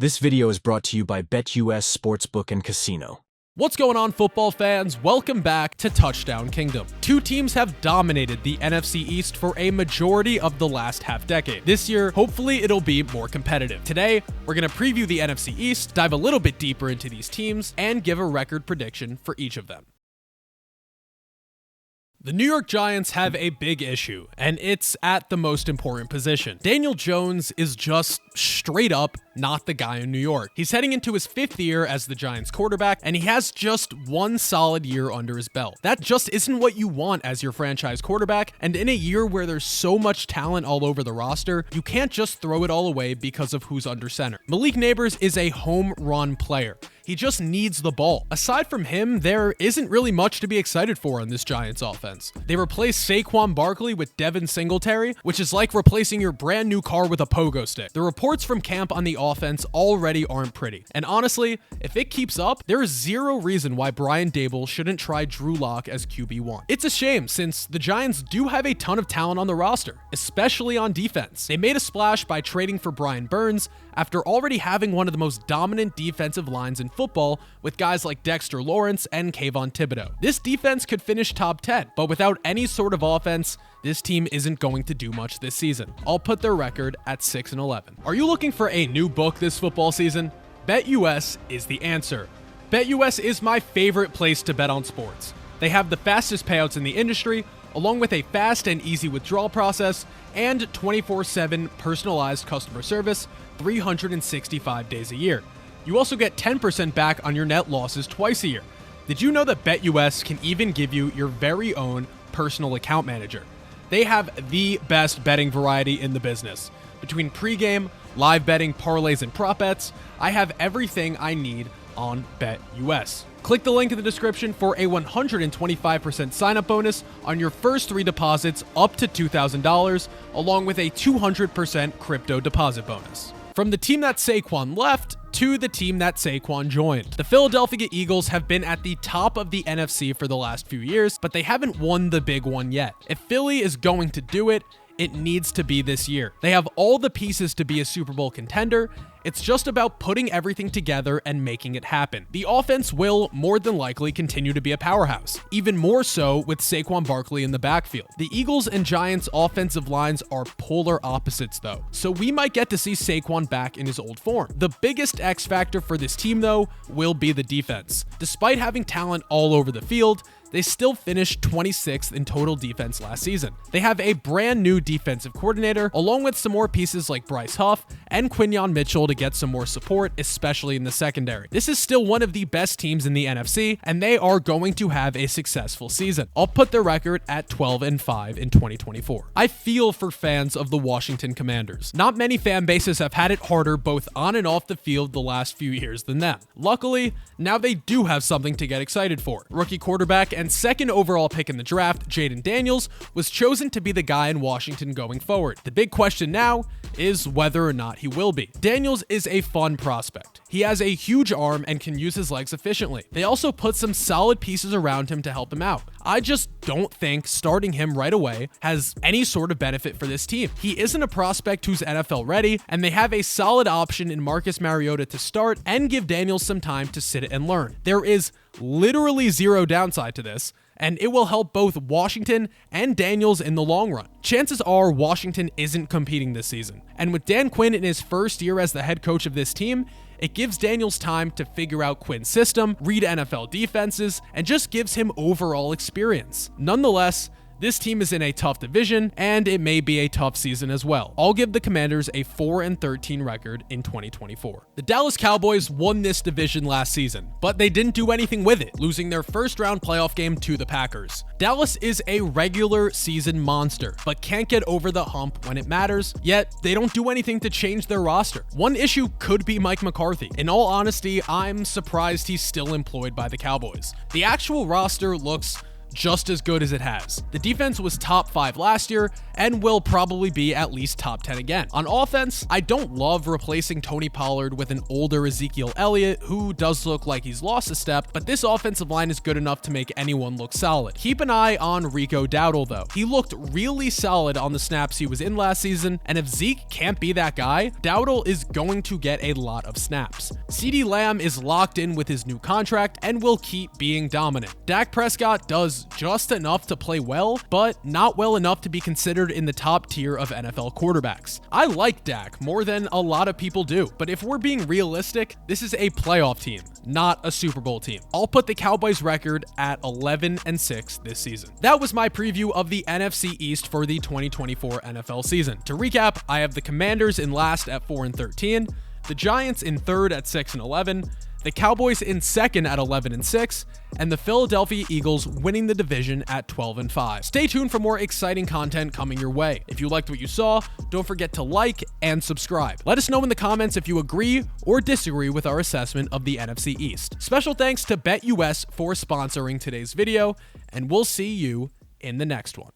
This video is brought to you by BetUS Sportsbook and Casino. What's going on, football fans? Welcome back to Touchdown Kingdom. Two teams have dominated the NFC East for a majority of the last half-decade. This year, hopefully it'll be more competitive. Today, we're going to preview the NFC East, dive a little bit deeper into these teams, and give a record prediction for each of them. The New York Giants have a big issue, and it's at the most important position. Daniel Jones is just straight up not the guy in New York. He's heading into his 5th year as the Giants quarterback, and he has just one solid year under his belt. That just isn't what you want as your franchise quarterback, and in a year where there's so much talent all over the roster, you can't just throw it all away because of who's under center. Malik Neighbors is a home run player. He just needs the ball. Aside from him, there isn't really much to be excited for on this Giants offense. They replaced Saquon Barkley with Devin Singletary, which is like replacing your brand new car with a pogo stick. The reports from camp on the offense already aren't pretty. And honestly, if it keeps up, there is zero reason why Brian Daboll shouldn't try Drew Lock as QB1. It's a shame since the Giants do have a ton of talent on the roster, especially on defense. They made a splash by trading for Brian Burns after already having one of the most dominant defensive lines in football with guys like Dexter Lawrence and Kayvon Thibodeau. This defense could finish top 10, but without any sort of offense, this team isn't going to do much this season. I'll put their record at 6-11. Are you looking for a new book this football season? BetUS is the answer. BetUS is my favorite place to bet on sports. They have the fastest payouts in the industry, along with a fast and easy withdrawal process and 24/7 personalized customer service 365 days a year. You also get 10% back on your net losses twice a year. Did you know that BetUS can even give you your very own personal account manager? They have the best betting variety in the business. Between pregame, live betting, parlays, and prop bets, I have everything I need on BetUS. Click the link in the description for a 125% sign-up bonus on your first 3 deposits up to $2,000, along with a 200% crypto deposit bonus. From the team that Saquon left to the team that Saquon joined. The Philadelphia Eagles have been at the top of the NFC for the last few years, but they haven't won the big one yet. If Philly is going to do it, it needs to be this year. They have all the pieces to be a Super Bowl contender. It's just about putting everything together and making it happen. The offense will more than likely continue to be a powerhouse, even more so with Saquon Barkley in the backfield. The Eagles and Giants offensive lines are polar opposites though, so we might get to see Saquon back in his old form. The biggest X factor for this team though will be the defense. Despite having talent all over the field, they still finished 26th in total defense last season. They have a brand new defensive coordinator, along with some more pieces like Bryce Huff and Quinyon Mitchell to get some more support, especially in the secondary. This is still one of the best teams in the NFC, and they are going to have a successful season. I'll put their record at 12-5 in 2024. I feel for fans of the Washington Commanders. Not many fan bases have had it harder both on and off the field the last few years than them. Luckily, now they do have something to get excited for. Rookie quarterback and 2nd overall pick in the draft, Jaden Daniels, was chosen to be the guy in Washington going forward. The big question now is whether or not he will be. Daniels is a fun prospect. He has a huge arm and can use his legs efficiently. They also put some solid pieces around him to help him out. I just don't think starting him right away has any sort of benefit for this team. He isn't a prospect who's NFL ready, and they have a solid option in Marcus Mariota to start and give Daniels some time to sit and learn. There is literally zero downside to this, and it will help both Washington and Daniels in the long run. Chances are Washington isn't competing this season, and with Dan Quinn in his first year as the head coach of this team, it gives Daniels time to figure out Quinn's system, read NFL defenses, and just gives him overall experience. Nonetheless, this team is in a tough division, and it may be a tough season as well. I'll give the Commanders a 4-13 record in 2024. The Dallas Cowboys won this division last season, but they didn't do anything with it, losing their first-round playoff game to the Packers. Dallas is a regular season monster, but can't get over the hump when it matters, yet they don't do anything to change their roster. One issue could be Mike McCarthy. In all honesty, I'm surprised he's still employed by the Cowboys. The actual roster looks just as good as it has. The defense was top 5 last year and will probably be at least top 10 again. On offense, I don't love replacing Tony Pollard with an older Ezekiel Elliott, who does look like he's lost a step, but this offensive line is good enough to make anyone look solid. Keep an eye on Rico Dowdle though. He looked really solid on the snaps he was in last season, and if Zeke can't be that guy, Dowdle is going to get a lot of snaps. CeeDee Lamb is locked in with his new contract and will keep being dominant. Dak Prescott does just enough to play well, but not well enough to be considered in the top tier of NFL quarterbacks. I like Dak more than a lot of people do, but if we're being realistic, this is a playoff team, not a Super Bowl team. I'll put the Cowboys record at 11-6 this season. That was my preview of the NFC East for the 2024 NFL season. To recap, I have the Commanders in last at 4-13, the Giants in third at 6-11, the Cowboys in second at 11-6, and the Philadelphia Eagles winning the division at 12-5. Stay tuned for more exciting content coming your way. If you liked what you saw, don't forget to like and subscribe. Let us know in the comments if you agree or disagree with our assessment of the NFC East. Special thanks to BetUS for sponsoring today's video, and we'll see you in the next one.